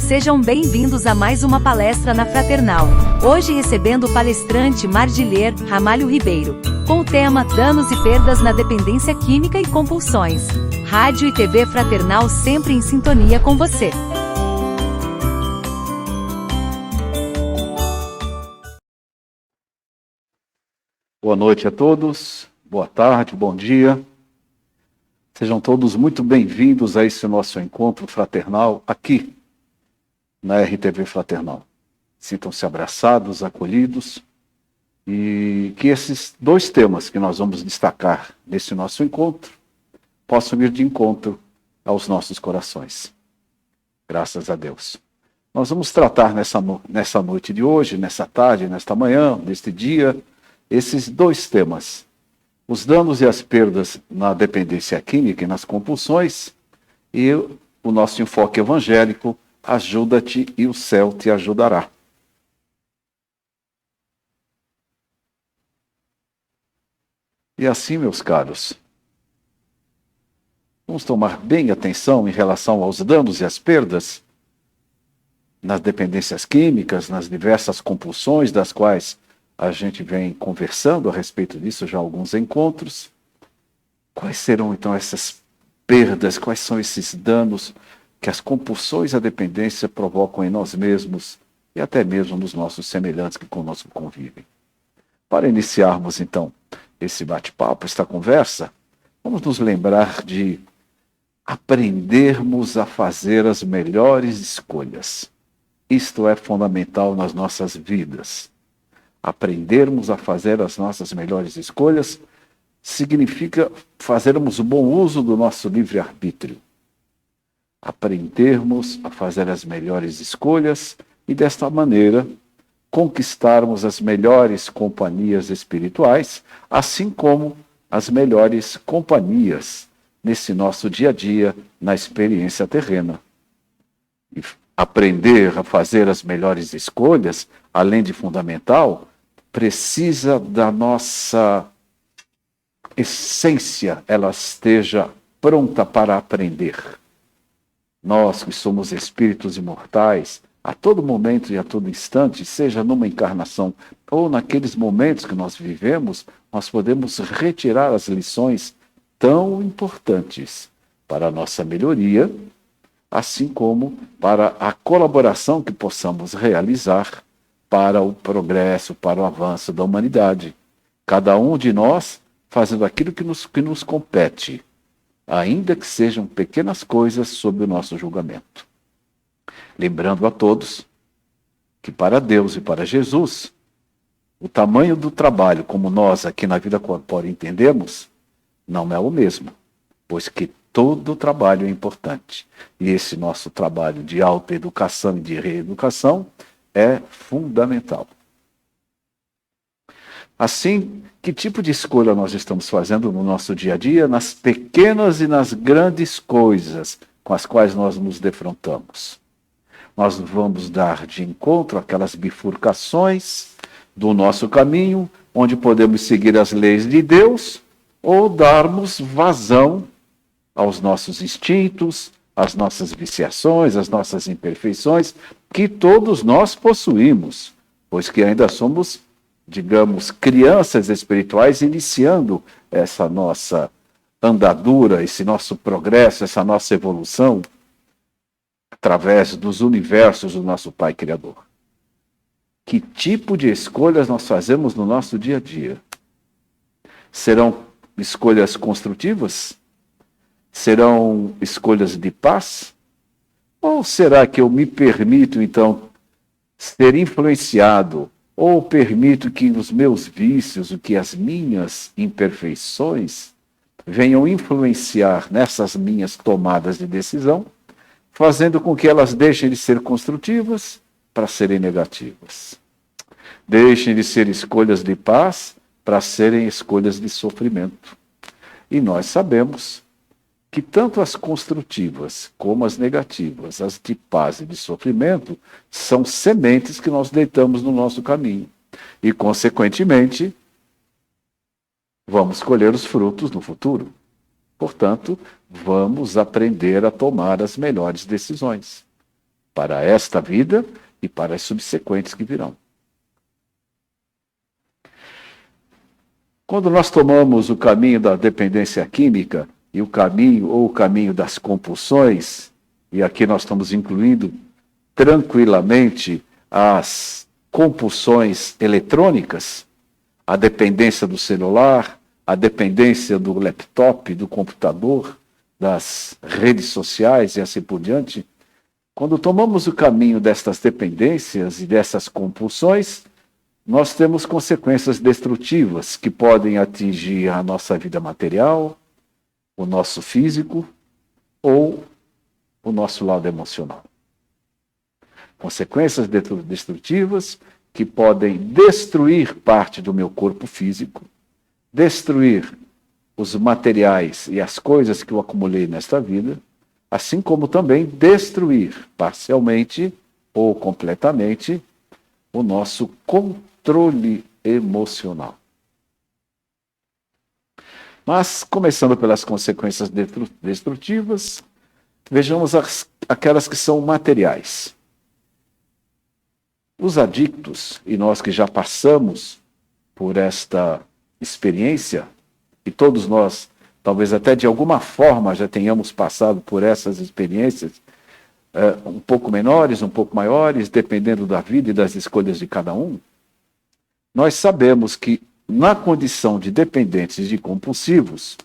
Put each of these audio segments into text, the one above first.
Sejam bem-vindos a mais uma palestra na Fraternal. Hoje recebendo o palestrante Mardilier Ramalho Ribeiro, com o tema Danos e Perdas na Dependência Química e Compulsões. Rádio e TV Fraternal sempre em sintonia com você. Boa noite a todos, boa tarde, bom dia. Sejam todos muito bem-vindos a esse nosso encontro fraternal aqui na RTV Fraternal. Sintam-se abraçados, acolhidos e que esses dois temas que nós vamos destacar nesse nosso encontro possam ir de encontro aos nossos corações. Graças a Deus. Nós vamos tratar nessa noite de hoje, nessa tarde, nesta manhã, neste dia, esses dois temas: os danos e as perdas na dependência química e nas compulsões, e o nosso enfoque evangélico, ajuda-te e o céu te ajudará. E assim, meus caros, vamos tomar bem atenção em relação aos danos e as perdas nas dependências químicas, nas diversas compulsões das quais a gente vem conversando a respeito disso já há alguns encontros. Quais serão então essas perdas, quais são esses danos que as compulsões à dependência provocam em nós mesmos e até mesmo nos nossos semelhantes que conosco convivem? Para iniciarmos então esse bate-papo, esta conversa, vamos nos lembrar de aprendermos a fazer as melhores escolhas. Isto é fundamental nas nossas vidas. Aprendermos a fazer as nossas melhores escolhas significa fazermos bom uso do nosso livre-arbítrio. Aprendermos a fazer as melhores escolhas e, desta maneira, conquistarmos as melhores companhias espirituais, assim como as melhores companhias nesse nosso dia a dia, na experiência terrena. E aprender a fazer as melhores escolhas, além de fundamental, precisa da nossa essência, ela esteja pronta para aprender. Nós que somos espíritos imortais, a todo momento e a todo instante, seja numa encarnação ou naqueles momentos que nós vivemos, nós podemos retirar as lições tão importantes para a nossa melhoria, assim como para a colaboração que possamos realizar para o progresso, para o avanço da humanidade. Cada um de nós fazendo aquilo que nos compete, ainda que sejam pequenas coisas sob o nosso julgamento. Lembrando a todos que para Deus e para Jesus, o tamanho do trabalho, como nós aqui na vida corpórea entendemos, não é o mesmo, pois que todo trabalho é importante. E esse nosso trabalho de autoeducação e de reeducação é fundamental. Assim, que tipo de escolha nós estamos fazendo no nosso dia a dia, nas pequenas e nas grandes coisas com as quais nós nos defrontamos? Nós vamos dar de encontro àquelas bifurcações do nosso caminho, onde podemos seguir as leis de Deus ou darmos vazão aos nossos instintos, às nossas viciações, às nossas imperfeições, que todos nós possuímos, pois que ainda somos, digamos, crianças espirituais iniciando essa nossa andadura, esse nosso progresso, essa nossa evolução através dos universos do nosso Pai Criador. Que tipo de escolhas nós fazemos no nosso dia a dia? Serão escolhas construtivas? Serão escolhas de paz? Ou será que eu me permito, então, ser influenciado, ou permito que os meus vícios, que as minhas imperfeições venham influenciar nessas minhas tomadas de decisão, fazendo com que elas deixem de ser construtivas para serem negativas? Deixem de ser escolhas de paz para serem escolhas de sofrimento. E nós sabemos que tanto as construtivas como as negativas, as de paz e de sofrimento, são sementes que nós deitamos no nosso caminho. E, consequentemente, vamos colher os frutos no futuro. Portanto, vamos aprender a tomar as melhores decisões. para esta vida e para as subsequentes que virão. Quando nós tomamos o caminho da dependência química e o caminho das compulsões, e aqui nós estamos incluindo tranquilamente as compulsões eletrônicas, a dependência do celular, a dependência do laptop, do computador, das redes sociais e assim por diante. Quando tomamos o caminho destas dependências e dessas compulsões, nós temos consequências destrutivas que podem atingir a nossa vida material, o nosso físico ou o nosso lado emocional. Consequências destrutivas que podem destruir parte do meu corpo físico, destruir os materiais e as coisas que eu acumulei nesta vida, assim como também destruir parcialmente ou completamente o nosso controle emocional. Mas, começando pelas consequências destrutivas, vejamos aquelas que são materiais. Os adictos, e nós que já passamos por esta experiência, e todos nós, talvez até de alguma forma, já tenhamos passado por essas experiências, um pouco menores, um pouco maiores, dependendo da vida e das escolhas de cada um, nós sabemos que, na condição de dependentes e compulsivos,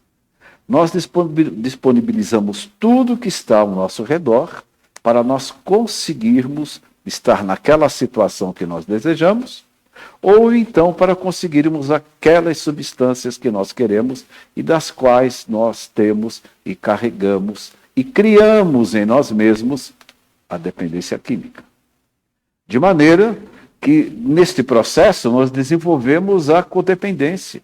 nós disponibilizamos tudo que está ao nosso redor para nós conseguirmos estar naquela situação que nós desejamos, ou então para conseguirmos aquelas substâncias que nós queremos e das quais nós temos e carregamos e criamos em nós mesmos a dependência química. De maneira que, neste processo, nós desenvolvemos a codependência.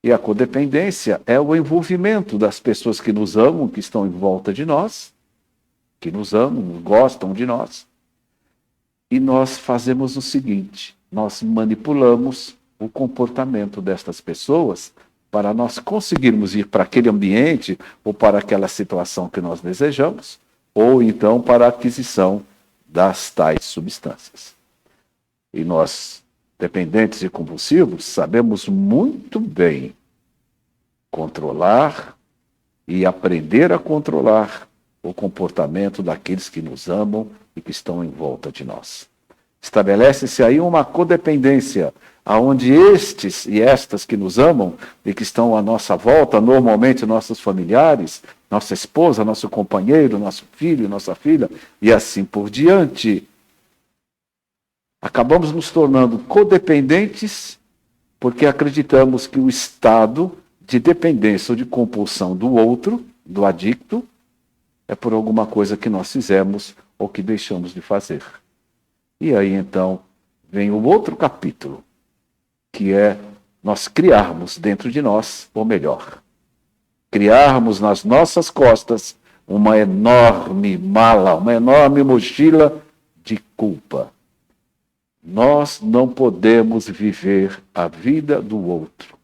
E a codependência é o envolvimento das pessoas que nos amam, que estão em volta de nós, que nos amam, gostam de nós. E nós fazemos o seguinte: nós manipulamos o comportamento destas pessoas para nós conseguirmos ir para aquele ambiente ou para aquela situação que nós desejamos, ou então para a aquisição das tais substâncias. E nós, dependentes e compulsivos, sabemos muito bem controlar e aprender a controlar o comportamento daqueles que nos amam e que estão em volta de nós. Estabelece-se aí uma codependência, aonde estes e estas que nos amam e que estão à nossa volta, normalmente nossos familiares, nossa esposa, nosso companheiro, nosso filho, nossa filha, e assim por diante, acabamos nos tornando codependentes porque acreditamos que o estado de dependência ou de compulsão do outro, do adicto, é por alguma coisa que nós fizemos ou que deixamos de fazer. E aí, então, vem o outro capítulo, que é nós criarmos dentro de nós, ou melhor, criarmos nas nossas costas uma enorme mala, uma enorme mochila de culpa. Nós não podemos viver a vida do outro,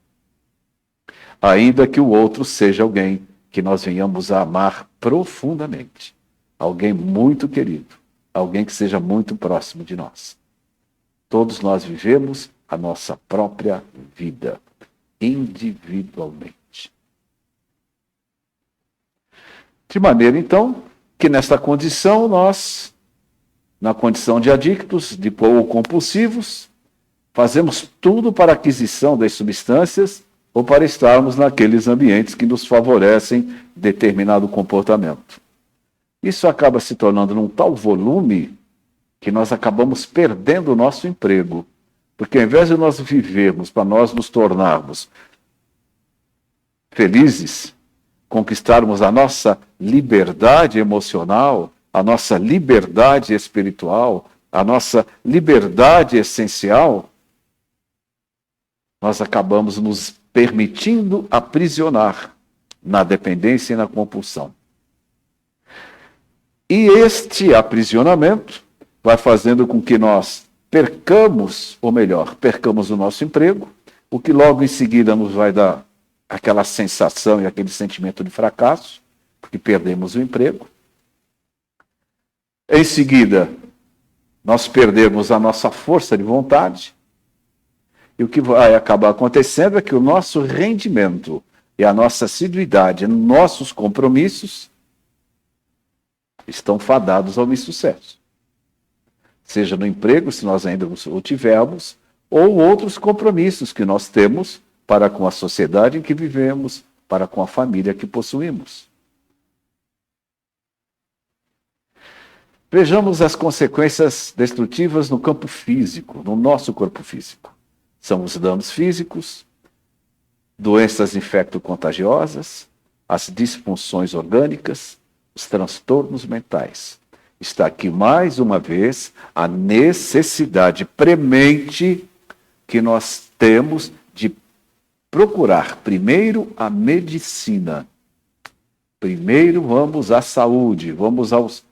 ainda que o outro seja alguém que nós venhamos a amar profundamente, alguém muito querido, alguém que seja muito próximo de nós. Todos nós vivemos a nossa própria vida, individualmente. De maneira, então, que nesta condição nós, na condição de adictos ou compulsivos, fazemos tudo para a aquisição das substâncias ou para estarmos naqueles ambientes que nos favorecem determinado comportamento. Isso acaba se tornando num tal volume que nós acabamos perdendo o nosso emprego. Porque ao invés de nós vivermos para nós nos tornarmos felizes, conquistarmos a nossa liberdade emocional, a nossa liberdade espiritual, a nossa liberdade essencial, nós acabamos nos permitindo aprisionar na dependência e na compulsão. E este aprisionamento vai fazendo com que nós percamos, ou melhor, percamos o nosso emprego, o que logo em seguida nos vai dar aquela sensação e aquele sentimento de fracasso, porque perdemos o emprego. Em seguida, nós perdemos a nossa força de vontade. E o que vai acabar acontecendo é que o nosso rendimento e a nossa assiduidade, nossos compromissos, estão fadados ao insucesso. Seja no emprego, se nós ainda o tivermos, ou outros compromissos que nós temos para com a sociedade em que vivemos, para com a família que possuímos. Vejamos as consequências destrutivas no campo físico, no nosso corpo físico. São os danos físicos, doenças infecto-contagiosas, as disfunções orgânicas, os transtornos mentais. Está aqui mais uma vez a necessidade premente que nós temos de procurar primeiro a medicina. Primeiro vamos à saúde, vamos aos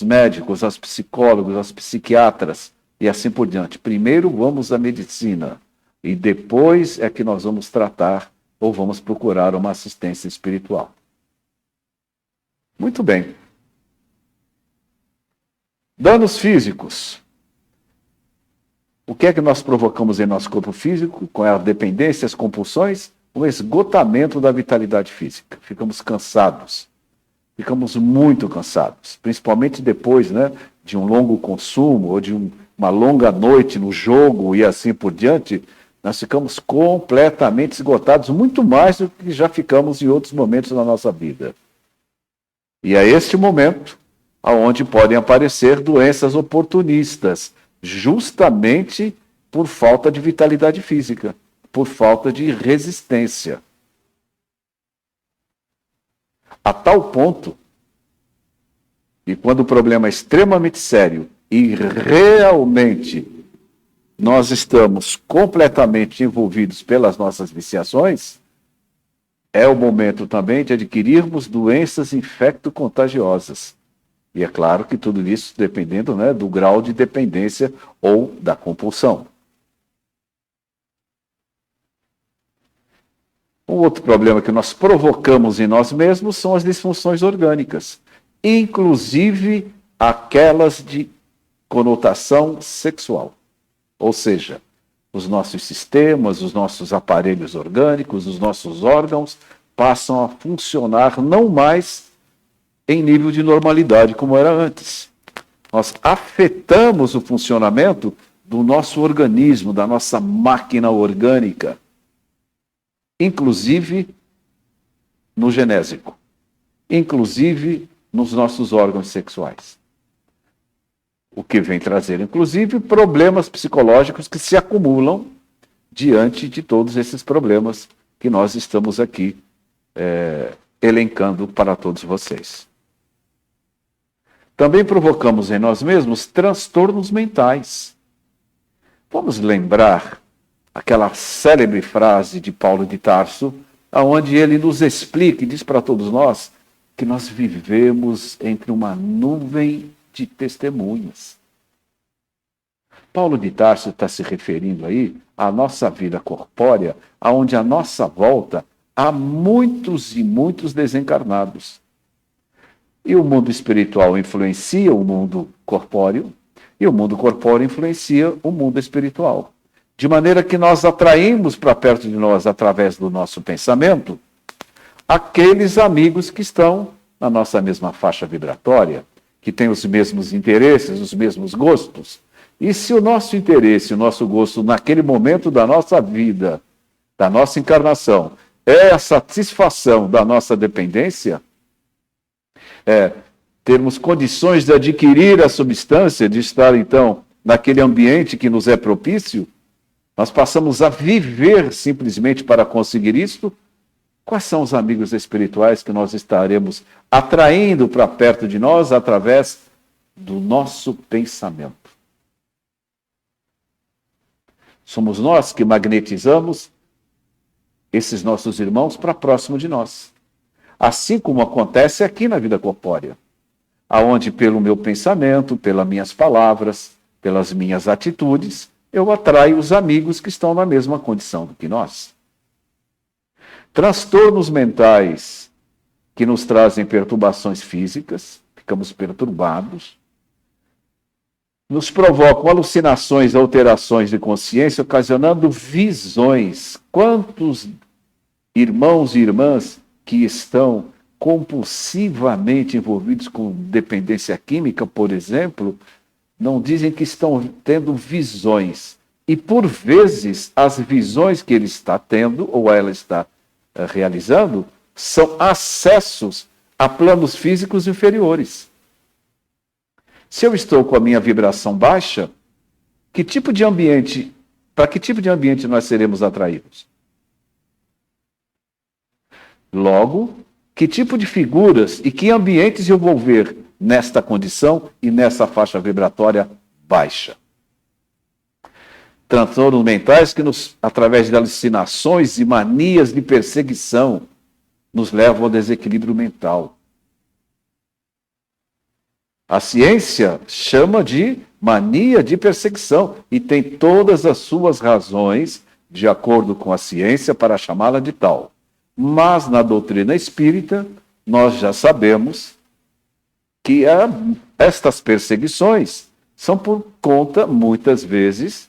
médicos, aos psicólogos, aos psiquiatras e assim por diante. Primeiro vamos à medicina e depois é que nós vamos tratar ou vamos procurar uma assistência espiritual. Muito bem. Danos físicos. O que é que nós provocamos em nosso corpo físico com a dependência, as compulsões? O esgotamento da vitalidade física. Ficamos cansados. Ficamos muito cansados, principalmente depois, de um longo consumo ou de uma longa noite no jogo e assim por diante. Nós ficamos completamente esgotados, muito mais do que já ficamos em outros momentos da nossa vida. E é este momento onde podem aparecer doenças oportunistas, justamente por falta de vitalidade física, por falta de resistência. A tal ponto, e quando o problema é extremamente sério e realmente nós estamos completamente envolvidos pelas nossas viciações, é o momento também de adquirirmos doenças infecto-contagiosas. E é claro que tudo isso dependendo do grau de dependência ou da compulsão. Um outro problema que nós provocamos em nós mesmos são as disfunções orgânicas, inclusive aquelas de conotação sexual. Ou seja, os nossos sistemas, os nossos aparelhos orgânicos, os nossos órgãos passam a funcionar não mais em nível de normalidade como era antes. Nós afetamos o funcionamento do nosso organismo, da nossa máquina orgânica, inclusive no genésico, inclusive nos nossos órgãos sexuais. O que vem trazer, inclusive, problemas psicológicos que se acumulam diante de todos esses problemas que nós estamos aqui elencando para todos vocês. Também provocamos em nós mesmos transtornos mentais. Vamos lembrar aquela célebre frase de Paulo de Tarso, onde ele nos explica e diz para todos nós que nós vivemos entre uma nuvem de testemunhas. Paulo de Tarso está se referindo aí à nossa vida corpórea, onde à nossa volta há muitos e muitos desencarnados. E o mundo espiritual influencia o mundo corpóreo, e o mundo corpóreo influencia o mundo espiritual. De maneira que nós atraímos para perto de nós, através do nosso pensamento, aqueles amigos que estão na nossa mesma faixa vibratória, que têm os mesmos interesses, os mesmos gostos. E se o nosso interesse, o nosso gosto, naquele momento da nossa vida, da nossa encarnação, é a satisfação da nossa dependência, termos condições de adquirir a substância, de estar, então, naquele ambiente que nos é propício, nós passamos a viver simplesmente para conseguir isto. Quais são os amigos espirituais que nós estaremos atraindo para perto de nós através do nosso pensamento? Somos nós que magnetizamos esses nossos irmãos para próximo de nós. Assim como acontece aqui na vida corpórea, aonde pelo meu pensamento, pelas minhas palavras, pelas minhas atitudes, eu atraio os amigos que estão na mesma condição do que nós. Transtornos mentais que nos trazem perturbações físicas, ficamos perturbados, nos provocam alucinações, alterações de consciência, ocasionando visões. Quantos irmãos e irmãs que estão compulsivamente envolvidos com dependência química, por exemplo, não dizem que estão tendo visões. E, por vezes, as visões que ele está tendo, ou ela está realizando, são acessos a planos físicos inferiores. Se eu estou com a minha vibração baixa, para que tipo de ambiente nós seremos atraídos? Logo, que tipo de figuras e que ambientes eu vou ver nesta condição e nessa faixa vibratória baixa? Transtornos mentais que, através de alucinações e manias de perseguição, nos levam ao desequilíbrio mental. A ciência chama de mania de perseguição e tem todas as suas razões, de acordo com a ciência, para chamá-la de tal. Mas na doutrina espírita, nós já sabemos que estas perseguições são por conta, muitas vezes,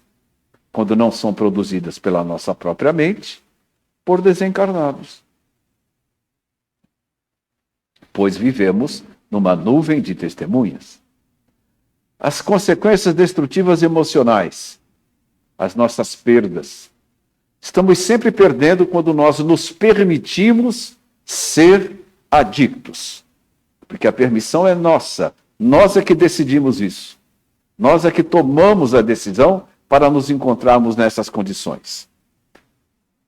quando não são produzidas pela nossa própria mente, por desencarnados. Pois vivemos numa nuvem de testemunhas. As consequências destrutivas emocionais, as nossas perdas. Estamos sempre perdendo quando nós nos permitimos ser adictos. Porque a permissão é nossa. Nós é que decidimos isso. Nós é que tomamos a decisão para nos encontrarmos nessas condições.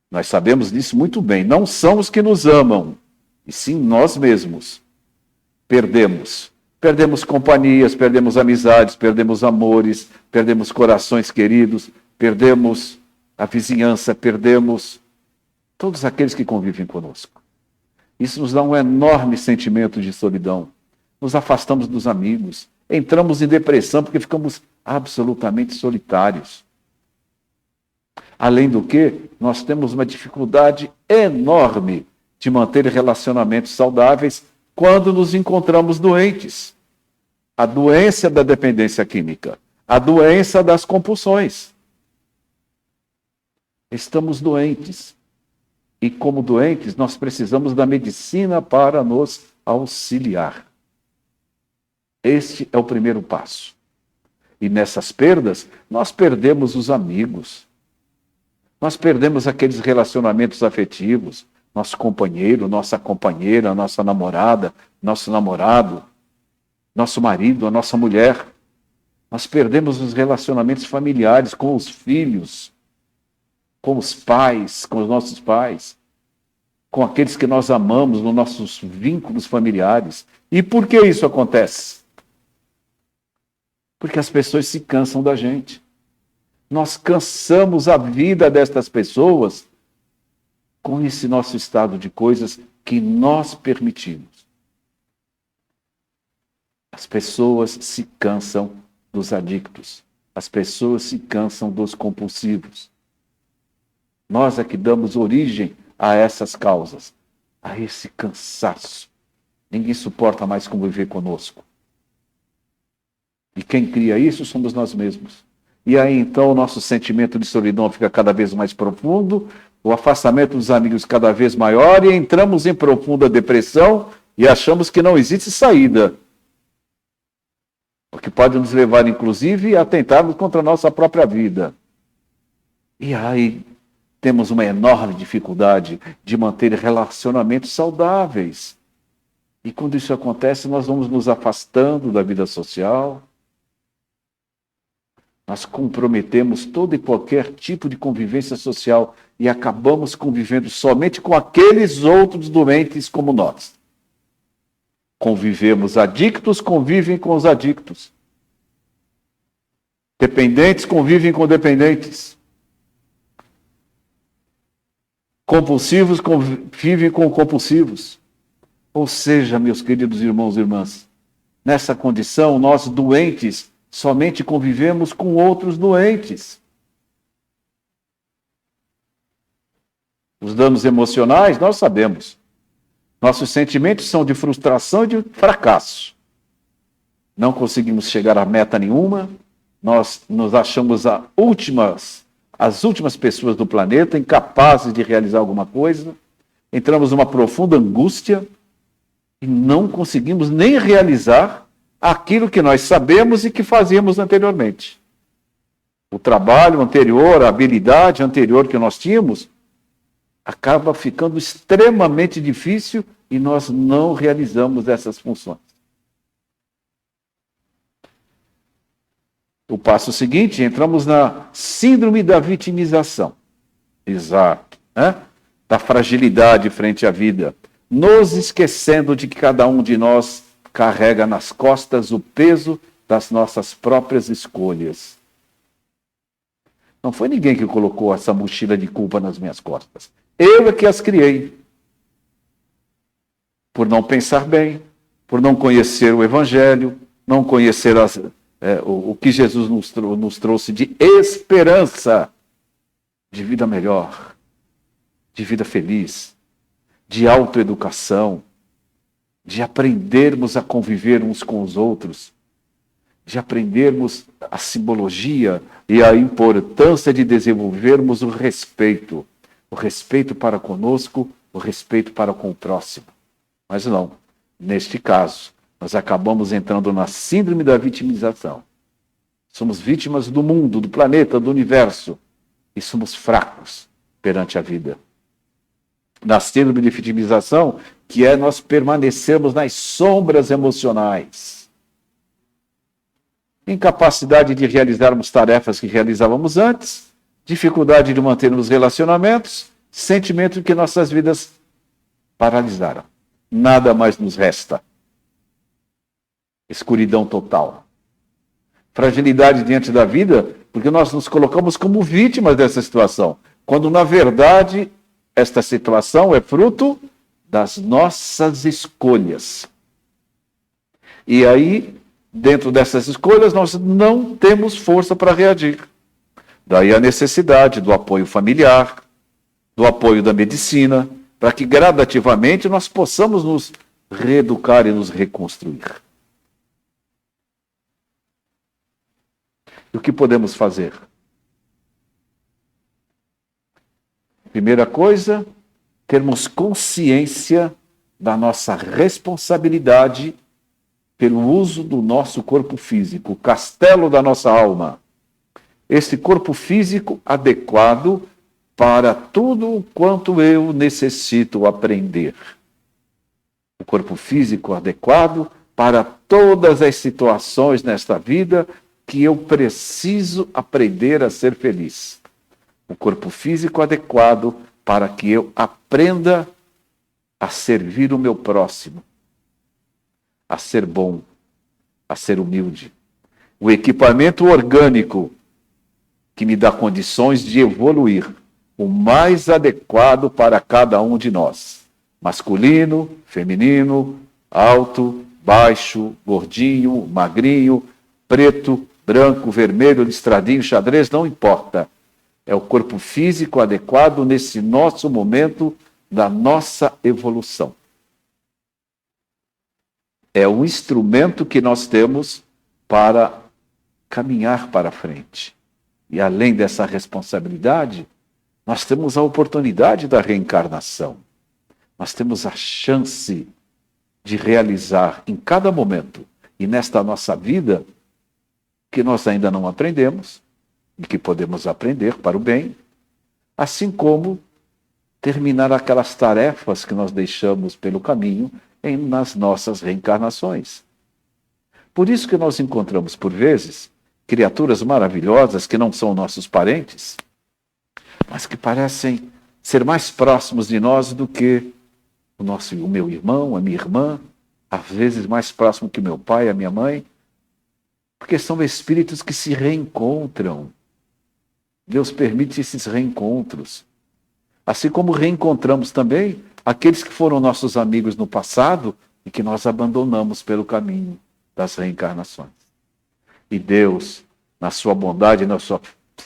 Nós sabemos disso muito bem. Não são os que nos amam, e sim nós mesmos. Perdemos companhias, perdemos amizades, perdemos amores, perdemos corações queridos, perdemos a vizinhança, perdemos todos aqueles que convivem conosco. Isso nos dá um enorme sentimento de solidão. Nos afastamos dos amigos, entramos em depressão porque ficamos absolutamente solitários. Além do que, nós temos uma dificuldade enorme de manter relacionamentos saudáveis quando nos encontramos doentes. A doença da dependência química, a doença das compulsões. Estamos doentes. E como doentes, nós precisamos da medicina para nos auxiliar. Este é o primeiro passo. E nessas perdas, nós perdemos os amigos. Nós perdemos aqueles relacionamentos afetivos. Nosso companheiro, nossa companheira, nossa namorada, nosso namorado, nosso marido, a nossa mulher. Nós perdemos os relacionamentos familiares com os filhos, com os pais, com os nossos pais, com aqueles que nós amamos, nos nossos vínculos familiares. E por que isso acontece? Porque as pessoas se cansam da gente. Nós cansamos a vida destas pessoas com esse nosso estado de coisas que nós permitimos. As pessoas se cansam dos adictos. As pessoas se cansam dos compulsivos. Nós é que damos origem a essas causas, a esse cansaço. Ninguém suporta mais conviver conosco. E quem cria isso somos nós mesmos. E aí então o nosso sentimento de solidão fica cada vez mais profundo, o afastamento dos amigos cada vez maior e entramos em profunda depressão e achamos que não existe saída. O que pode nos levar, inclusive, a tentarmos contra a nossa própria vida. E aí temos uma enorme dificuldade de manter relacionamentos saudáveis. E quando isso acontece, nós vamos nos afastando da vida social. Nós comprometemos todo e qualquer tipo de convivência social e acabamos convivendo somente com aqueles outros doentes como nós. Convivemos adictos, convivem com os adictos. Dependentes convivem com dependentes. Compulsivos convivem com compulsivos. Ou seja, meus queridos irmãos e irmãs, nessa condição, nós doentes somente convivemos com outros doentes. Os danos emocionais, nós sabemos. Nossos sentimentos são de frustração e de fracasso. Não conseguimos chegar a meta nenhuma, nós nos achamos as últimas pessoas do planeta, incapazes de realizar alguma coisa, entramos numa profunda angústia e não conseguimos nem realizar aquilo que nós sabemos e que fazíamos anteriormente. O trabalho anterior, a habilidade anterior que nós tínhamos, acaba ficando extremamente difícil e nós não realizamos essas funções. O passo seguinte, entramos na síndrome da vitimização. Exato. Da fragilidade frente à vida. Nos esquecendo de que cada um de nós carrega nas costas o peso das nossas próprias escolhas. Não foi ninguém que colocou essa mochila de culpa nas minhas costas. Eu é que as criei. Por não pensar bem, por não conhecer o Evangelho, não conhecer o que Jesus nos trouxe de esperança, de vida melhor, de vida feliz, de autoeducação, de aprendermos a conviver uns com os outros, de aprendermos a simbologia e a importância de desenvolvermos o respeito para conosco, o respeito para com o próximo. Mas não, neste caso, nós acabamos entrando na síndrome da vitimização. Somos vítimas do mundo, do planeta, do universo, e somos fracos perante a vida. Na síndrome de vitimização, que é nós permanecermos nas sombras emocionais. Incapacidade de realizarmos tarefas que realizávamos antes, dificuldade de mantermos relacionamentos, sentimento de que nossas vidas paralisaram. Nada mais nos resta. Escuridão total. Fragilidade diante da vida, porque nós nos colocamos como vítimas dessa situação, quando na verdade esta situação é fruto das nossas escolhas. E aí, dentro dessas escolhas, nós não temos força para reagir. Daí a necessidade do apoio familiar, do apoio da medicina, para que gradativamente nós possamos nos reeducar e nos reconstruir. E o que podemos fazer? Primeira coisa, termos consciência da nossa responsabilidade pelo uso do nosso corpo físico, o castelo da nossa alma. Esse corpo físico adequado para tudo quanto eu necessito aprender. O corpo físico adequado para todas as situações nesta vida que eu preciso aprender a ser feliz. O corpo físico adequado para que eu aprenda a servir o meu próximo, a ser bom, a ser humilde. O equipamento orgânico que me dá condições de evoluir, o mais adequado para cada um de nós. Masculino, feminino, alto, baixo, gordinho, magrinho, preto, branco, vermelho, listradinho, xadrez, não importa. É o corpo físico adequado nesse nosso momento da nossa evolução. É um instrumento que nós temos para caminhar para frente. E além dessa responsabilidade, nós temos a oportunidade da reencarnação. Nós temos a chance de realizar em cada momento e nesta nossa vida que nós ainda não aprendemos e que podemos aprender para o bem, assim como terminar aquelas tarefas que nós deixamos pelo caminho nas nossas reencarnações. Por isso que nós encontramos, por vezes, criaturas maravilhosas que não são nossos parentes, mas que parecem ser mais próximos de nós do que o meu irmão, a minha irmã, às vezes mais próximo que o meu pai, a minha mãe, porque são espíritos que se reencontram. Deus permite esses reencontros. Assim como reencontramos também aqueles que foram nossos amigos no passado e que nós abandonamos pelo caminho das reencarnações. E Deus, na sua bondade e na sua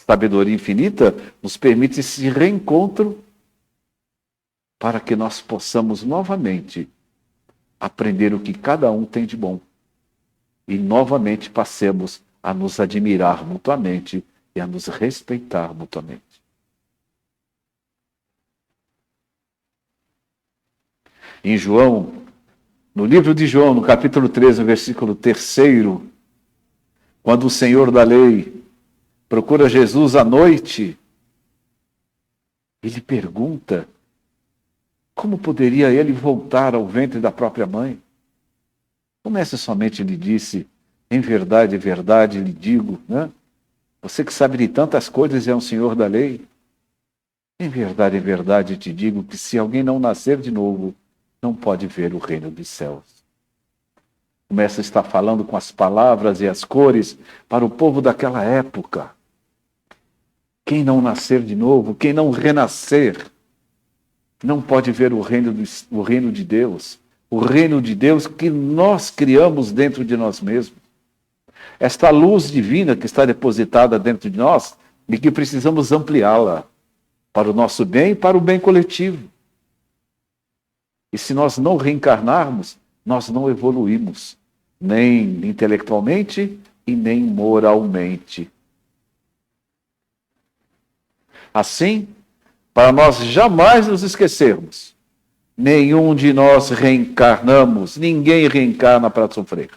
sabedoria infinita, nos permite esse reencontro para que nós possamos novamente aprender o que cada um tem de bom. E novamente passemos a nos admirar mutuamente e a nos respeitar mutuamente. Em João, no livro de João, no capítulo 13, versículo 3, quando o Senhor da lei procura Jesus à noite, ele pergunta como poderia ele voltar ao ventre da própria mãe. Como essa somente lhe disse, em verdade, lhe digo, né? Você que sabe de tantas coisas e é um senhor da lei. Em verdade, te digo que se alguém não nascer de novo, não pode ver o reino dos céus. Começa a estar falando com as palavras e as cores para o povo daquela época. Quem não nascer de novo, quem não renascer, não pode ver o reino de Deus. O reino de Deus que nós criamos dentro de nós mesmos. Esta luz divina que está depositada dentro de nós e que precisamos ampliá-la para o nosso bem e para o bem coletivo. E se nós não reencarnarmos, nós não evoluímos, nem intelectualmente e nem moralmente. Assim, para nós jamais nos esquecermos, nenhum de nós reencarnamos, ninguém reencarna para sofrer.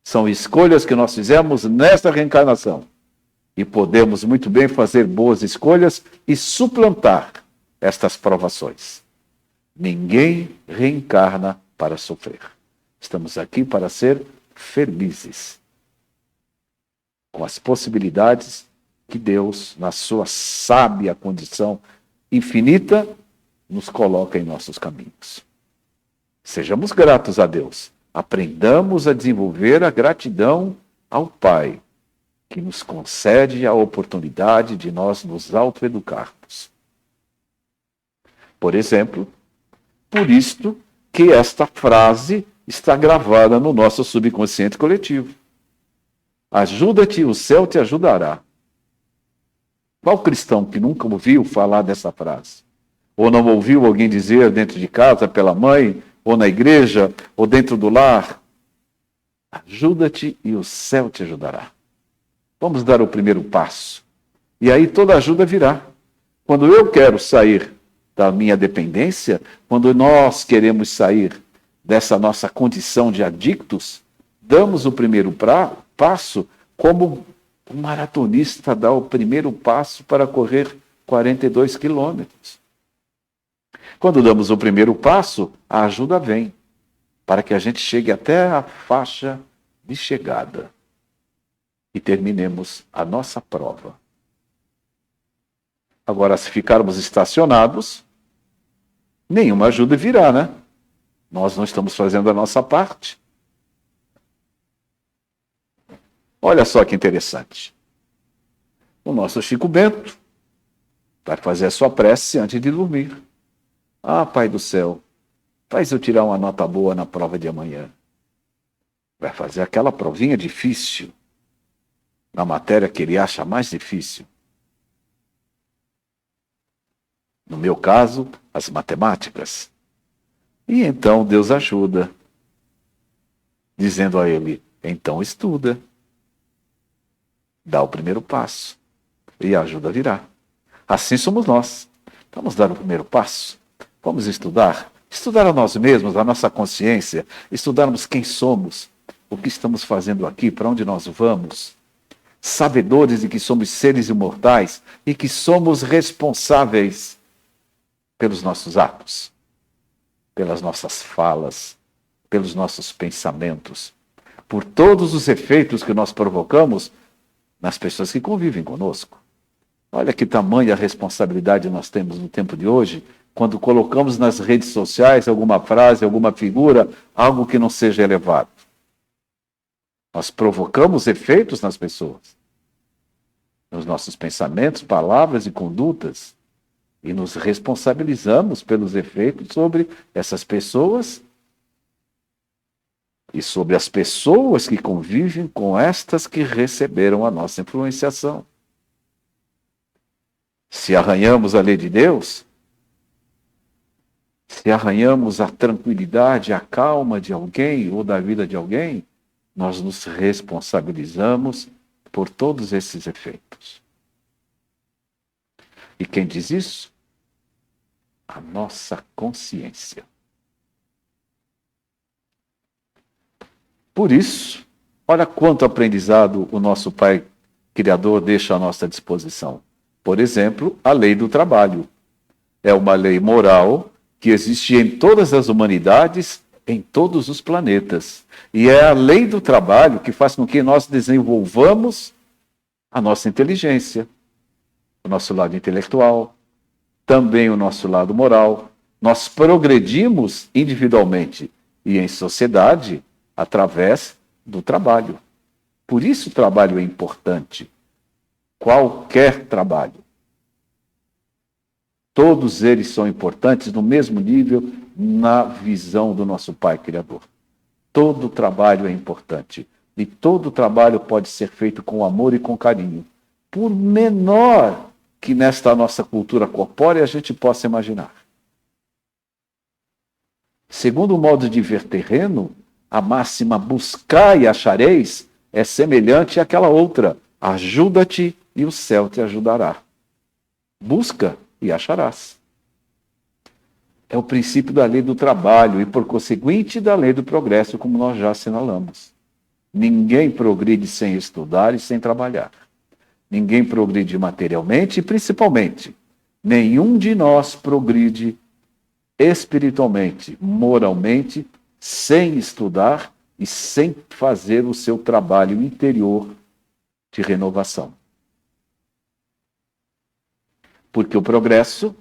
São escolhas que nós fizemos nesta reencarnação. E podemos muito bem fazer boas escolhas e suplantar estas provações. Ninguém reencarna para sofrer. Estamos aqui para ser felizes, com as possibilidades que Deus, na sua sábia condição infinita, nos coloca em nossos caminhos. Sejamos gratos a Deus. Aprendamos a desenvolver a gratidão ao Pai, que nos concede a oportunidade de nós nos autoeducarmos. Por exemplo, por isto que esta frase está gravada no nosso subconsciente coletivo. Ajuda-te, o céu te ajudará. Qual cristão que nunca ouviu falar dessa frase? Ou não ouviu alguém dizer dentro de casa, pela mãe, ou na igreja, ou dentro do lar? Ajuda-te e o céu te ajudará. Vamos dar o primeiro passo. E aí toda ajuda virá. Quando eu quero sair da minha dependência, quando nós queremos sair dessa nossa condição de adictos, damos o primeiro passo como um maratonista dá o primeiro passo para correr 42 quilômetros. Quando damos o primeiro passo, a ajuda vem, para que a gente chegue até a faixa de chegada e terminemos a nossa prova. Agora, se ficarmos estacionados, nenhuma ajuda virá, né? Nós não estamos fazendo a nossa parte. Olha só que interessante. O nosso Chico Bento vai fazer a sua prece antes de dormir. Ah, Pai do céu, faz eu tirar uma nota boa na prova de amanhã. Vai fazer aquela provinha difícil, na matéria que ele acha mais difícil. No meu caso, as matemáticas. E então Deus ajuda, dizendo a ele, então estuda. Dá o primeiro passo e a ajuda virá. Assim somos nós. Vamos dar o primeiro passo. Vamos estudar. Estudar a nós mesmos, a nossa consciência. Estudarmos quem somos, o que estamos fazendo aqui, para onde nós vamos. Sabedores de que somos seres imortais e que somos responsáveis pelos nossos atos, pelas nossas falas, pelos nossos pensamentos, por todos os efeitos que nós provocamos nas pessoas que convivem conosco. Olha que tamanha responsabilidade nós temos no tempo de hoje, quando colocamos nas redes sociais alguma frase, alguma figura, algo que não seja elevado. Nós provocamos efeitos nas pessoas, nos nossos pensamentos, palavras e condutas, e nos responsabilizamos pelos efeitos sobre essas pessoas e sobre as pessoas que convivem com estas que receberam a nossa influenciação. Se arranhamos a lei de Deus, se arranhamos a tranquilidade, a calma de alguém ou da vida de alguém, nós nos responsabilizamos por todos esses efeitos. E quem diz isso? A nossa consciência. Por isso, olha quanto aprendizado o nosso Pai Criador deixa à nossa disposição. Por exemplo, a lei do trabalho. É uma lei moral que existe em todas as humanidades, em todos os planetas. E é a lei do trabalho que faz com que nós desenvolvamos a nossa inteligência, o nosso lado intelectual, também o nosso lado moral. Nós progredimos individualmente e em sociedade através do trabalho. Por isso o trabalho é importante. Qualquer trabalho. Todos eles são importantes no mesmo nível na visão do nosso Pai Criador. Todo trabalho é importante. E todo trabalho pode ser feito com amor e com carinho. Por menor que nesta nossa cultura corpórea a gente possa imaginar. Segundo o modo de ver terreno, a máxima buscai e achareis é semelhante àquela outra. Ajuda-te e o céu te ajudará. Busca e acharás. É o princípio da lei do trabalho e, por conseguinte, da lei do progresso, como nós já assinalamos. Ninguém progride sem estudar e sem trabalhar. Ninguém progride materialmente e, principalmente, nenhum de nós progride espiritualmente, moralmente, sem estudar e sem fazer o seu trabalho interior de renovação. Porque o progresso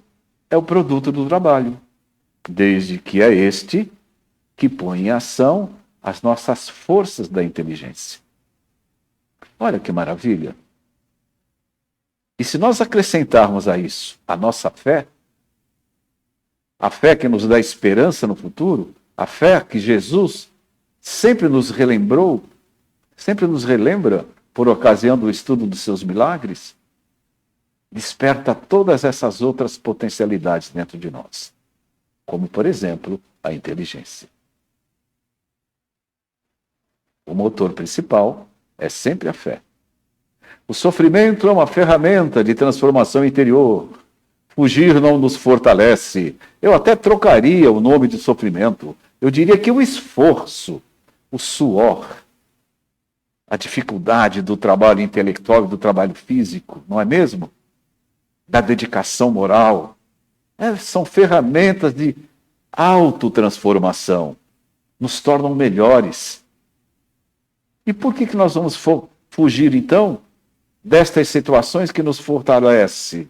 é o produto do trabalho, desde que é este que põe em ação as nossas forças da inteligência. Olha que maravilha! E se nós acrescentarmos a isso a nossa fé, a fé que nos dá esperança no futuro, a fé que Jesus sempre nos relembrou, sempre nos relembra por ocasião do estudo dos seus milagres, desperta todas essas outras potencialidades dentro de nós, como, por exemplo, a inteligência. O motor principal é sempre a fé. O sofrimento é uma ferramenta de transformação interior. Fugir não nos fortalece. Eu até trocaria o nome de sofrimento. Eu diria que o esforço, o suor, a dificuldade do trabalho intelectual e do trabalho físico, não é mesmo? Da dedicação moral. São ferramentas de autotransformação. Nos tornam melhores. E por que nós vamos fugir, então, destas situações que nos fortalecem?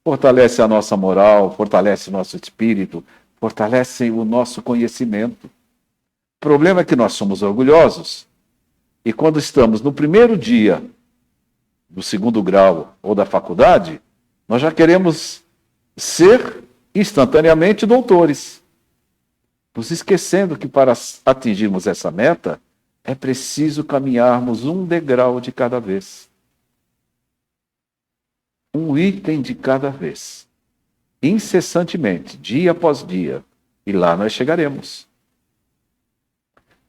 Fortalece a nossa moral, fortalece o nosso espírito, fortalece o nosso conhecimento. O problema é que nós somos orgulhosos e quando estamos no primeiro dia do segundo grau ou da faculdade, nós já queremos ser instantaneamente doutores, nos esquecendo que para atingirmos essa meta é preciso caminharmos um degrau de cada vez. Um item de cada vez. Incessantemente, dia após dia. E lá nós chegaremos.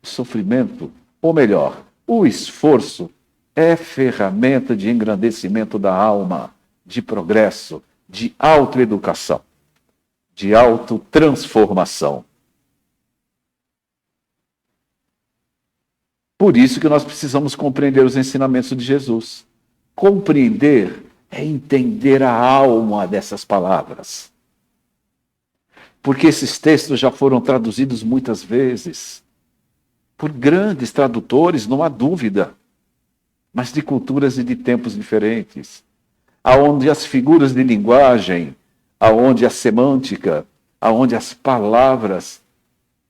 O sofrimento, ou melhor, o esforço, é ferramenta de engrandecimento da alma, de progresso, de autoeducação, de autotransformação. Por isso que nós precisamos compreender os ensinamentos de Jesus. Compreender é entender a alma dessas palavras. Porque esses textos já foram traduzidos muitas vezes por grandes tradutores, não há dúvida, mas de culturas e de tempos diferentes, aonde as figuras de linguagem, aonde a semântica, aonde as palavras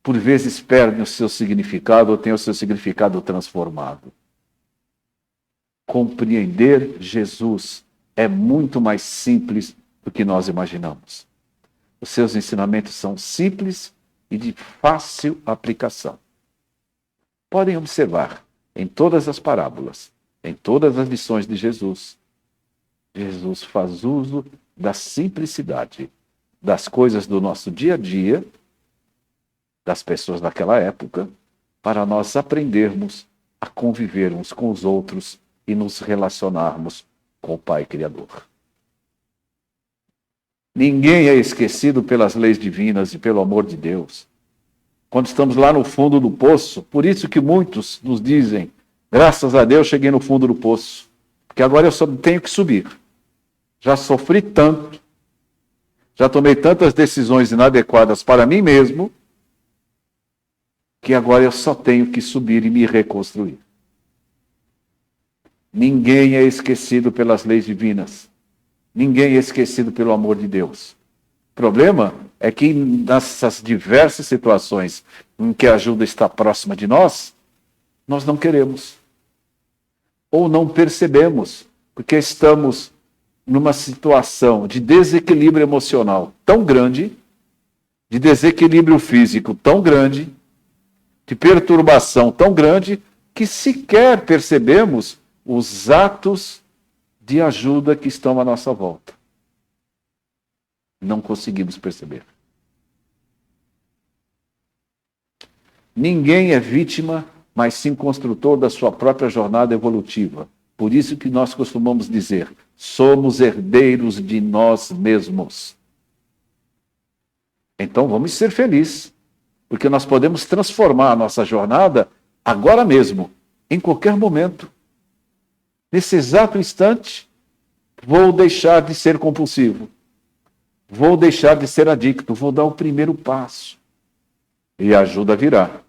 por vezes perdem o seu significado ou têm o seu significado transformado. Compreender Jesus é muito mais simples do que nós imaginamos. Os seus ensinamentos são simples e de fácil aplicação. Podem observar, em todas as parábolas, em todas as lições de Jesus, Jesus faz uso da simplicidade, das coisas do nosso dia a dia, das pessoas daquela época, para nós aprendermos a conviver uns com os outros e nos relacionarmos com o Pai Criador. Ninguém é esquecido pelas leis divinas e pelo amor de Deus. Quando estamos lá no fundo do poço, por isso que muitos nos dizem, graças a Deus cheguei no fundo do poço, porque agora eu só tenho que subir. Já sofri tanto, já tomei tantas decisões inadequadas para mim mesmo, que agora eu só tenho que subir e me reconstruir. Ninguém é esquecido pelas leis divinas. Ninguém é esquecido pelo amor de Deus. O problema é que nessas diversas situações em que a ajuda está próxima de nós não queremos. Ou não percebemos, porque estamos numa situação de desequilíbrio emocional tão grande, de desequilíbrio físico tão grande, de perturbação tão grande, que sequer percebemos os atos de ajuda que estão à nossa volta. Não conseguimos perceber. Ninguém é vítima, mas sim construtor da sua própria jornada evolutiva. Por isso que nós costumamos dizer, somos herdeiros de nós mesmos. Então vamos ser felizes, porque nós podemos transformar a nossa jornada agora mesmo, em qualquer momento. Nesse exato instante, vou deixar de ser compulsivo. Vou deixar de ser adicto. Vou dar o primeiro passo. E a ajuda virá.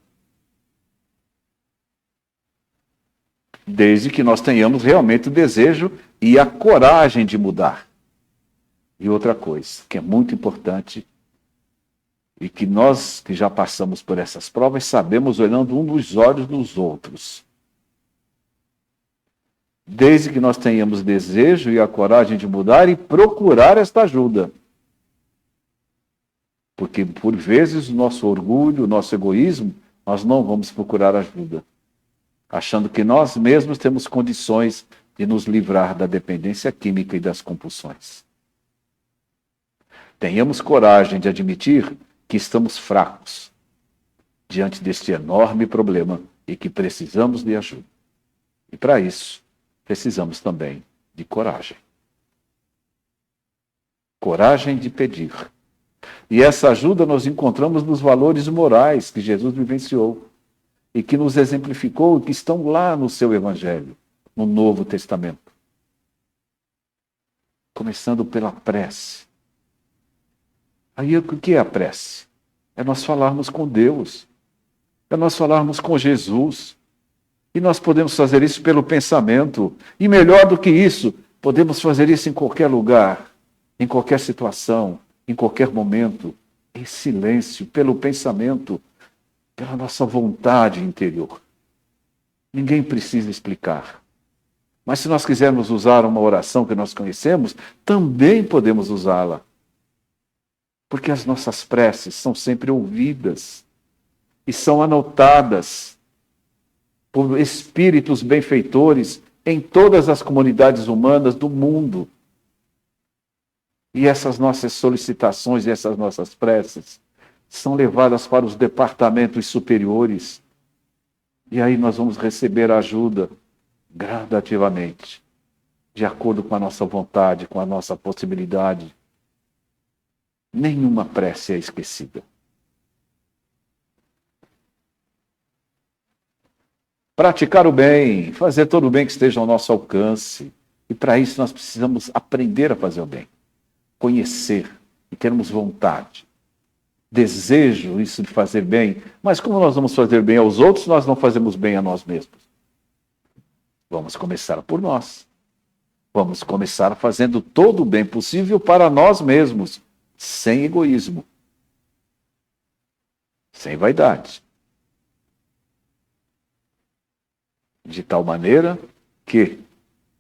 Desde que nós tenhamos realmente o desejo e a coragem de mudar. E outra coisa, que é muito importante, e que nós que já passamos por essas provas, sabemos olhando um nos olhos dos outros. Desde que nós tenhamos desejo e a coragem de mudar e procurar esta ajuda. Porque, por vezes, o nosso orgulho, o nosso egoísmo, nós não vamos procurar ajuda, achando que nós mesmos temos condições de nos livrar da dependência química e das compulsões. Tenhamos coragem de admitir que estamos fracos diante deste enorme problema e que precisamos de ajuda. E, para isso, precisamos também de coragem. Coragem de pedir. E essa ajuda nós encontramos nos valores morais que Jesus vivenciou e que nos exemplificou e que estão lá no seu Evangelho, no Novo Testamento. Começando pela prece. Aí o que é a prece? É nós falarmos com Deus. É nós falarmos com Jesus. E nós podemos fazer isso pelo pensamento. E melhor do que isso, podemos fazer isso em qualquer lugar, em qualquer situação, em qualquer momento, em silêncio, pelo pensamento, pela nossa vontade interior. Ninguém precisa explicar. Mas se nós quisermos usar uma oração que nós conhecemos, também podemos usá-la. Porque as nossas preces são sempre ouvidas e são anotadas por espíritos benfeitores em todas as comunidades humanas do mundo. E essas nossas solicitações e essas nossas preces são levadas para os departamentos superiores. E aí nós vamos receber ajuda gradativamente, de acordo com a nossa vontade, com a nossa possibilidade. Nenhuma prece é esquecida. Praticar o bem, fazer todo o bem que esteja ao nosso alcance. E para isso nós precisamos aprender a fazer o bem. Conhecer e termos vontade. Desejo isso de fazer bem. Mas como nós vamos fazer bem aos outros, nós não fazemos bem a nós mesmos. Vamos começar por nós. Vamos começar fazendo todo o bem possível para nós mesmos. Sem egoísmo. Sem vaidade. De tal maneira que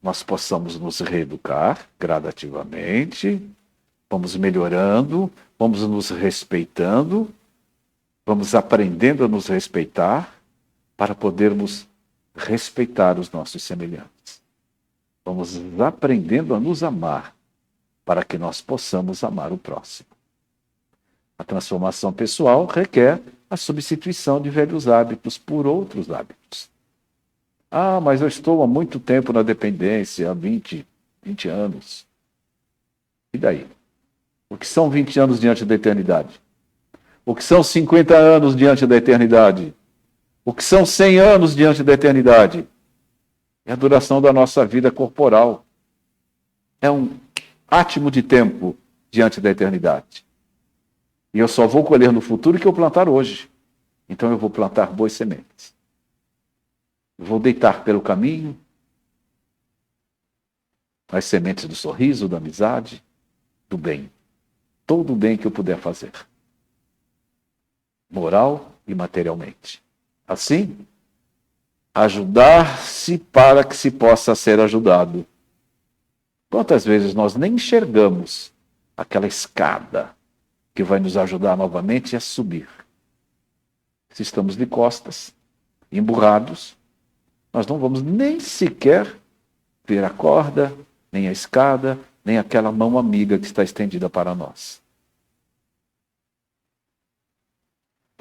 nós possamos nos reeducar gradativamente, vamos melhorando, vamos nos respeitando, vamos aprendendo a nos respeitar para podermos respeitar os nossos semelhantes. Vamos aprendendo a nos amar para que nós possamos amar o próximo. A transformação pessoal requer a substituição de velhos hábitos por outros hábitos. Ah, mas eu estou há muito tempo na dependência, há 20 anos. E daí? O que são 20 anos diante da eternidade? O que são 50 anos diante da eternidade? O que são 100 anos diante da eternidade? É a duração da nossa vida corporal. É um átimo de tempo diante da eternidade. E eu só vou colher no futuro o que eu plantar hoje. Então eu vou plantar boas sementes. Vou deitar pelo caminho as sementes do sorriso, da amizade, do bem. Todo o bem que eu puder fazer. Moral e materialmente. Assim, ajudar-se para que se possa ser ajudado. Quantas vezes nós nem enxergamos aquela escada que vai nos ajudar novamente a subir? Se estamos de costas, emburrados, nós não vamos nem sequer ver a corda, nem a escada, nem aquela mão amiga que está estendida para nós.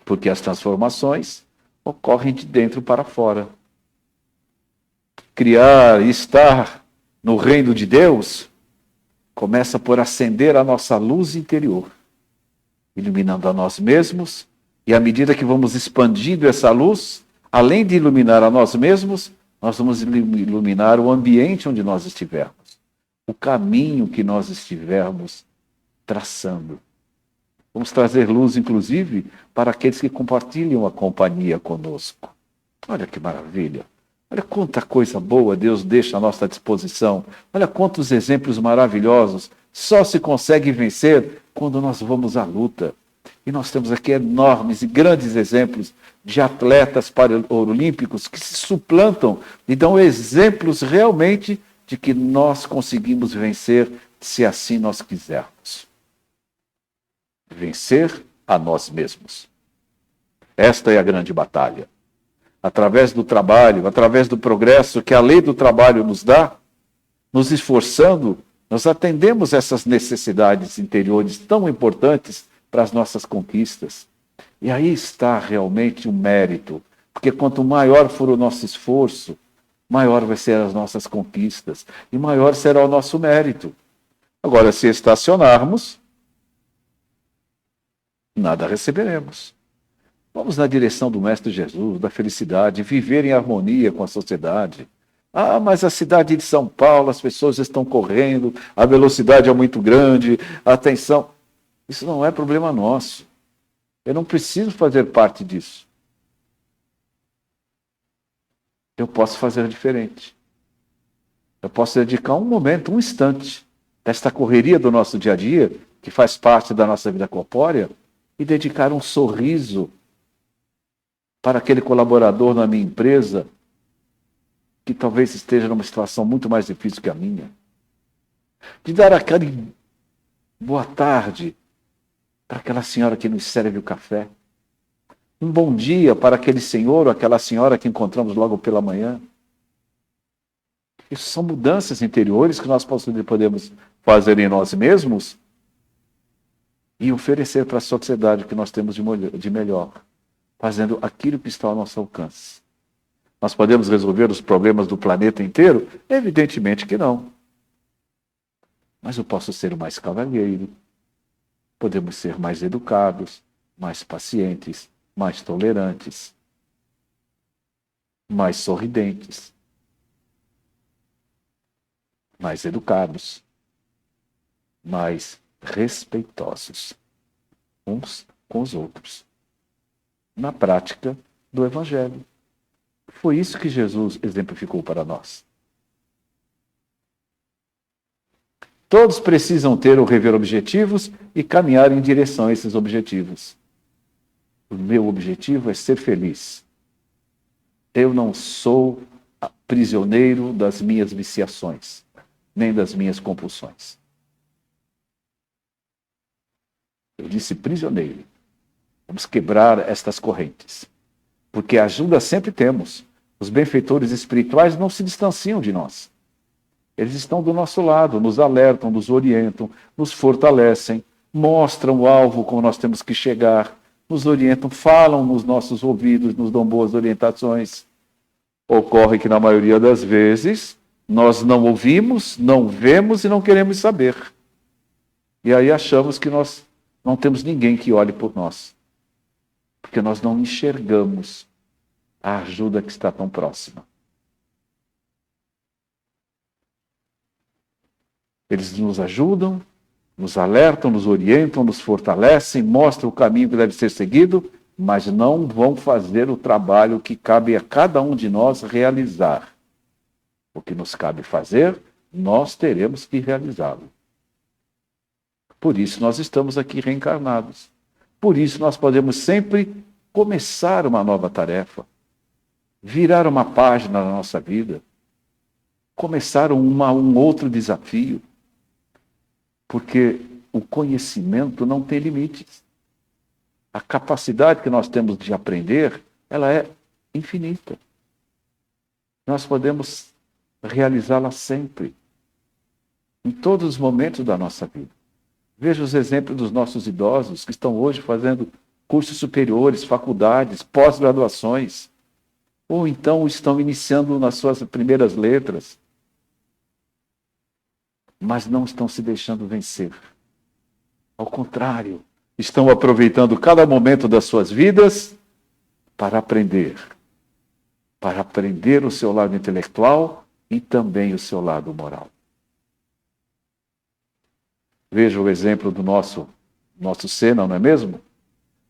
Porque as transformações ocorrem de dentro para fora. Criar e estar no reino de Deus começa por acender a nossa luz interior, iluminando a nós mesmos, e à medida que vamos expandindo essa luz, além de iluminar a nós mesmos, nós vamos iluminar o ambiente onde nós estivermos, o caminho que nós estivermos traçando. Vamos trazer luz, inclusive, para aqueles que compartilham a companhia conosco. Olha que maravilha! Olha quanta coisa boa Deus deixa à nossa disposição. Olha quantos exemplos maravilhosos. Só se consegue vencer quando nós vamos à luta. E nós temos aqui enormes e grandes exemplos de atletas paralímpicos que se suplantam e dão exemplos realmente de que nós conseguimos vencer se assim nós quisermos. Vencer a nós mesmos. Esta é a grande batalha. Através do trabalho, através do progresso que a lei do trabalho nos dá, nos esforçando, nós atendemos essas necessidades interiores tão importantes para as nossas conquistas. E aí está realmente o mérito, porque quanto maior for o nosso esforço, maior vai ser as nossas conquistas e maior será o nosso mérito. Agora, se estacionarmos, nada receberemos. Vamos na direção do Mestre Jesus, da felicidade, viver em harmonia com a sociedade. Ah, mas a cidade de São Paulo, as pessoas estão correndo, a velocidade é muito grande, a tensão. Isso não é problema nosso. Eu não preciso fazer parte disso. Eu posso fazer diferente. Eu posso dedicar um momento, um instante, desta correria do nosso dia a dia, que faz parte da nossa vida corpórea, e dedicar um sorriso para aquele colaborador na minha empresa que talvez esteja numa situação muito mais difícil que a minha. De dar aquele boa tarde para aquela senhora que nos serve o café. Um bom dia para aquele senhor ou aquela senhora que encontramos logo pela manhã. Isso são mudanças interiores que nós podemos fazer em nós mesmos e oferecer para a sociedade o que nós temos de melhor, fazendo aquilo que está ao nosso alcance. Nós podemos resolver os problemas do planeta inteiro? Evidentemente que não. Mas eu posso ser mais cavalheiro, podemos ser mais educados, mais pacientes, mais tolerantes, mais sorridentes, mais educados, mais respeitosos uns com os outros. Na prática do Evangelho. Foi isso que Jesus exemplificou para nós. Todos precisam ter ou rever objetivos e caminhar em direção a esses objetivos. O meu objetivo é ser feliz. Eu não sou prisioneiro das minhas viciações, nem das minhas compulsões. Eu disse prisioneiro. Vamos quebrar estas correntes. Porque ajuda sempre temos. Os benfeitores espirituais não se distanciam de nós. Eles estão do nosso lado, nos alertam, nos orientam, nos fortalecem, mostram o alvo como nós temos que chegar, nos orientam, falam nos nossos ouvidos, nos dão boas orientações. Ocorre que, na maioria das vezes, nós não ouvimos, não vemos e não queremos saber. E aí achamos que nós não temos ninguém que olhe por nós. Porque nós não enxergamos a ajuda que está tão próxima. Eles nos ajudam, nos alertam, nos orientam, nos fortalecem, mostram o caminho que deve ser seguido, mas não vão fazer o trabalho que cabe a cada um de nós realizar. O que nos cabe fazer, nós teremos que realizá-lo. Por isso nós estamos aqui reencarnados. Por isso nós podemos sempre começar uma nova tarefa, virar uma página na nossa vida, começar um outro desafio, porque o conhecimento não tem limites. A capacidade que nós temos de aprender, ela é infinita. Nós podemos realizá-la sempre, em todos os momentos da nossa vida. Veja os exemplos dos nossos idosos que estão hoje fazendo cursos superiores, faculdades, pós-graduações, ou então estão iniciando nas suas primeiras letras, mas não estão se deixando vencer. Ao contrário, estão aproveitando cada momento das suas vidas para aprender o seu lado intelectual e também o seu lado moral. Veja o exemplo do nosso Senna, não é mesmo?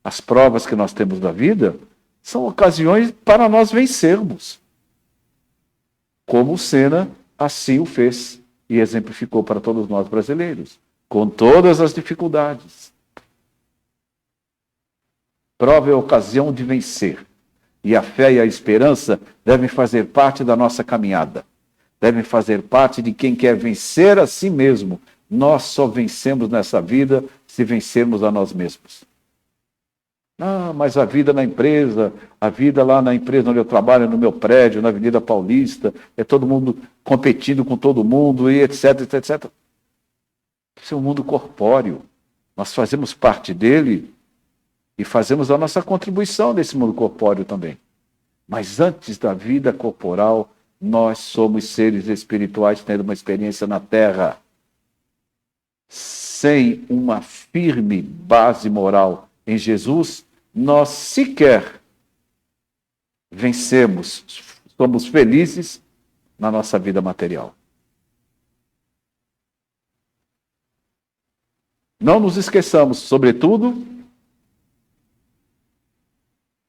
As provas que nós temos da vida são ocasiões para nós vencermos. Como o Senna assim o fez e exemplificou para todos nós brasileiros, com todas as dificuldades. Prova é a ocasião de vencer. E a fé e a esperança devem fazer parte da nossa caminhada. Devem fazer parte de quem quer vencer a si mesmo. Nós só vencemos nessa vida se vencermos a nós mesmos. Ah, mas a vida na empresa, a vida lá na empresa onde eu trabalho, no meu prédio, na Avenida Paulista, é todo mundo competindo com todo mundo e etc, etc, etc. Isso é um mundo corpóreo. Nós fazemos parte dele e fazemos a nossa contribuição nesse mundo corpóreo também. Mas antes da vida corporal, nós somos seres espirituais tendo uma experiência na Terra. Sem uma firme base moral em Jesus, nós sequer vencemos, somos felizes na nossa vida material. Não nos esqueçamos, sobretudo,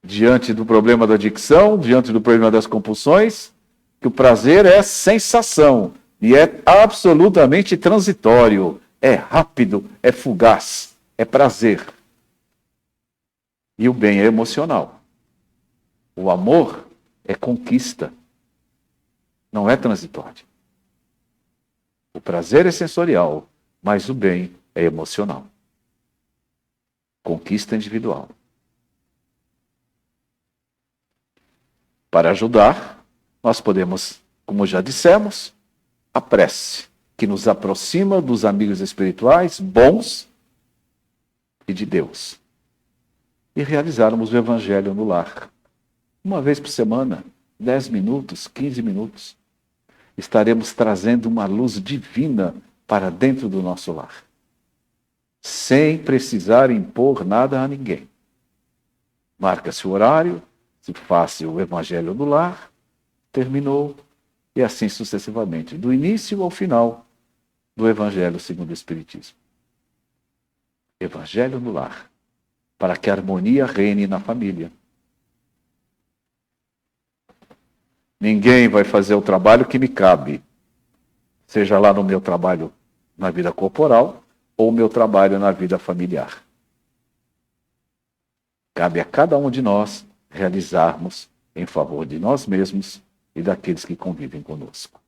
diante do problema da adicção, diante do problema das compulsões, que o prazer é sensação e é absolutamente transitório, é rápido, é fugaz, é prazer. E o bem é emocional. O amor é conquista, não é transitório. O prazer é sensorial, mas o bem é emocional. Conquista individual. Para ajudar, nós podemos, como já dissemos, a prece, que nos aproxima dos amigos espirituais bons e de Deus. E realizarmos o Evangelho no lar. Uma vez por semana, 10 minutos, 15 minutos, estaremos trazendo uma luz divina para dentro do nosso lar. Sem precisar impor nada a ninguém. Marca-se o horário, se faz o Evangelho no lar, terminou, e assim sucessivamente, do início ao final do Evangelho segundo o Espiritismo. Evangelho no lar, para que a harmonia reine na família. Ninguém vai fazer o trabalho que me cabe, seja lá no meu trabalho na vida corporal ou meu trabalho na vida familiar. Cabe a cada um de nós realizarmos em favor de nós mesmos e daqueles que convivem conosco.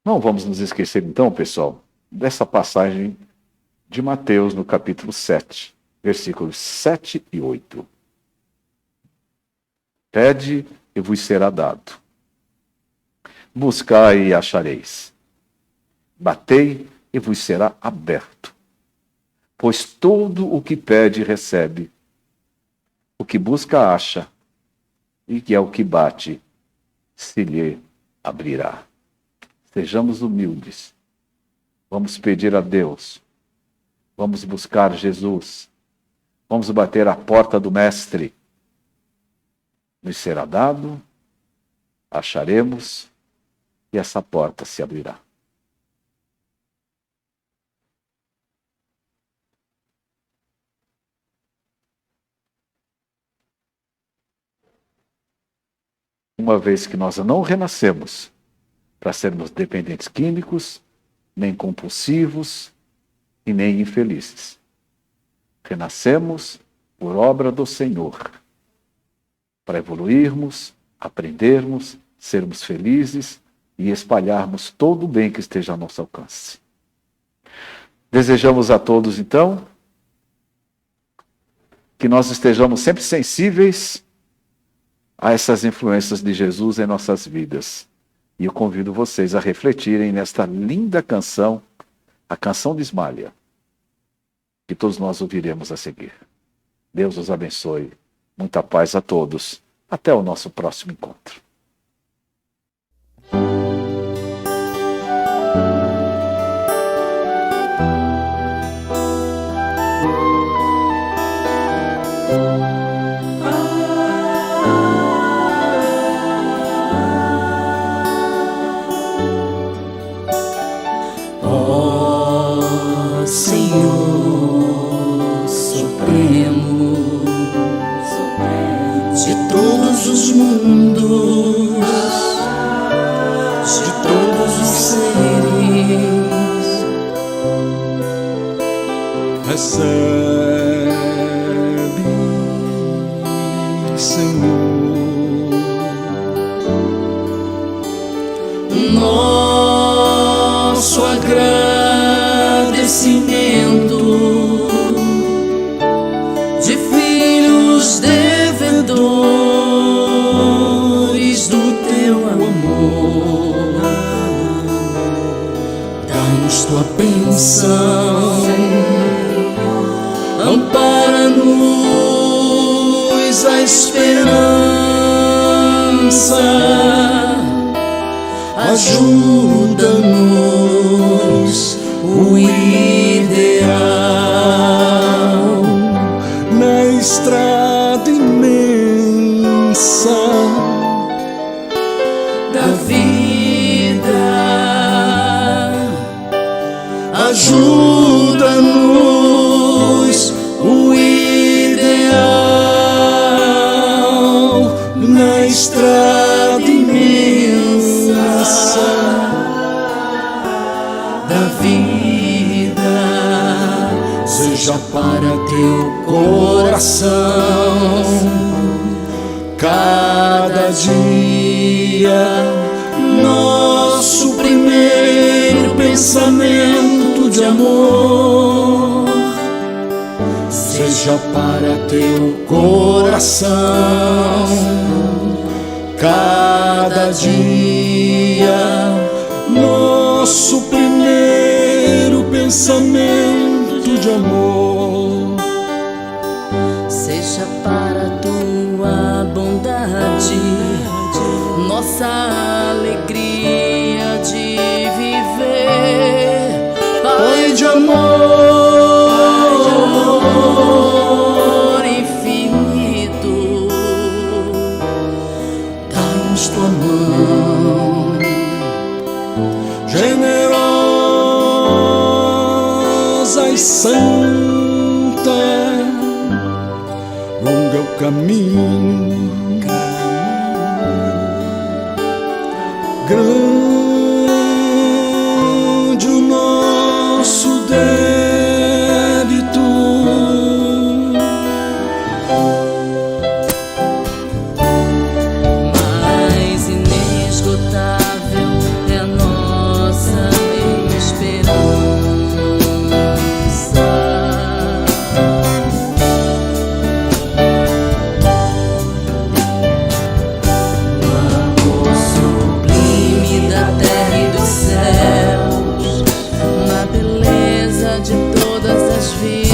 Não vamos nos esquecer então, pessoal, dessa passagem de Mateus no capítulo 7, versículos 7 e 8. Pede e vos será dado. Buscai e achareis. Batei e vos será aberto. Pois todo o que pede recebe, O que busca, acha, e que é o que bate, se lhe abrirá. Sejamos humildes. Vamos pedir a Deus. Vamos buscar Jesus. Vamos bater a porta do Mestre. Nos será dado, acharemos, e essa porta se abrirá. Uma vez que nós não renascemos para sermos dependentes químicos, nem compulsivos e nem infelizes. Renascemos por obra do Senhor, para evoluirmos, aprendermos, sermos felizes e espalharmos todo o bem que esteja ao nosso alcance. Desejamos a todos, então, que nós estejamos sempre sensíveis a essas influências de Jesus em nossas vidas. E eu convido vocês a refletirem nesta linda canção, a canção de Ismália, que todos nós ouviremos a seguir. Deus os abençoe. Muita paz a todos. Até o nosso próximo encontro. Senhor Supremo, de todos os mundos, de todos os seres, recebe, Senhor, nosso agradecimento de filhos devedores do teu amor. Dá-nos tua bênção, ampara-nos a esperança, ajuda-nos o ideal na estrada imensa da vida. Ajuda-nos o ideal na estrada imensa da vida. Seja para teu coração cada dia nosso primeiro pensamento de amor. Seja para teu coração cada dia nosso primeiro pensamento de amor. Seja para tua bondade nossa alegria de viver. Pai de amor infinito, dá-nos tua mão generosa e santa. Longo é o caminho, grande o nosso débito. mais inesgotável é a nossa esperança. O amor sublime da terra e dos céus, na beleza de todas as vidas,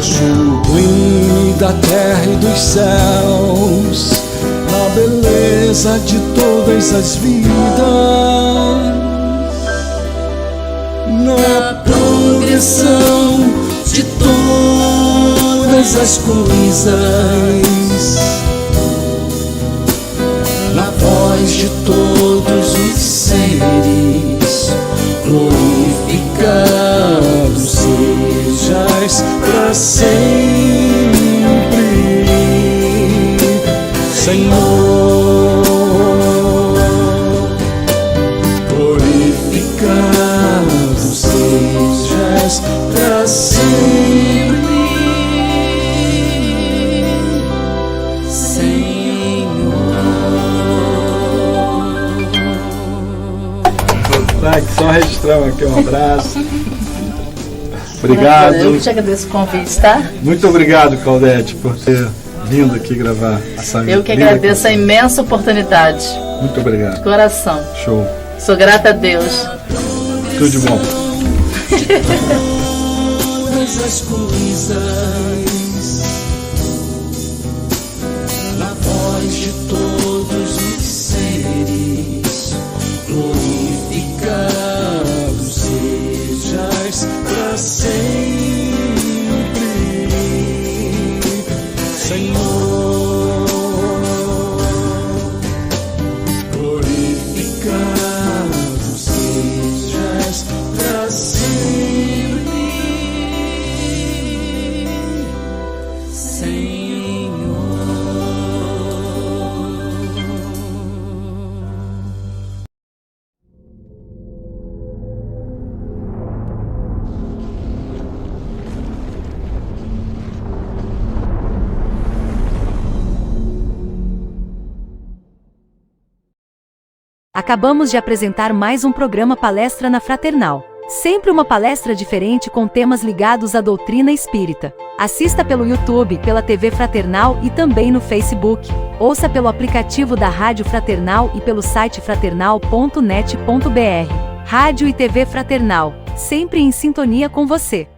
sublime da terra e dos céus, na beleza de todas as vidas, na progressão de todas as coisas, na voz de todos os seres, glorificado sejas para sempre, Senhor. Glorificado sejas para sempre, Só registramos aqui um abraço. Obrigado. Eu que te agradeço o convite, tá? Muito obrigado, Claudete, por ter vindo aqui gravar essa Eu que agradeço a imensa oportunidade. Muito obrigado. De coração. Show. Sou grata a Deus. Tudo de bom. Todas as coisas, na voz de todos os seres, glorificado sejas para sempre, Senhor. Glorificado sejas para sempre, Acabamos de apresentar mais um programa Palestra na Fraternal. Sempre uma palestra diferente com temas ligados à doutrina espírita. Assista pelo YouTube, pela TV Fraternal e também no Facebook. Ouça pelo aplicativo da Rádio Fraternal e pelo site fraternal.net.br. Rádio e TV Fraternal, sempre em sintonia com você.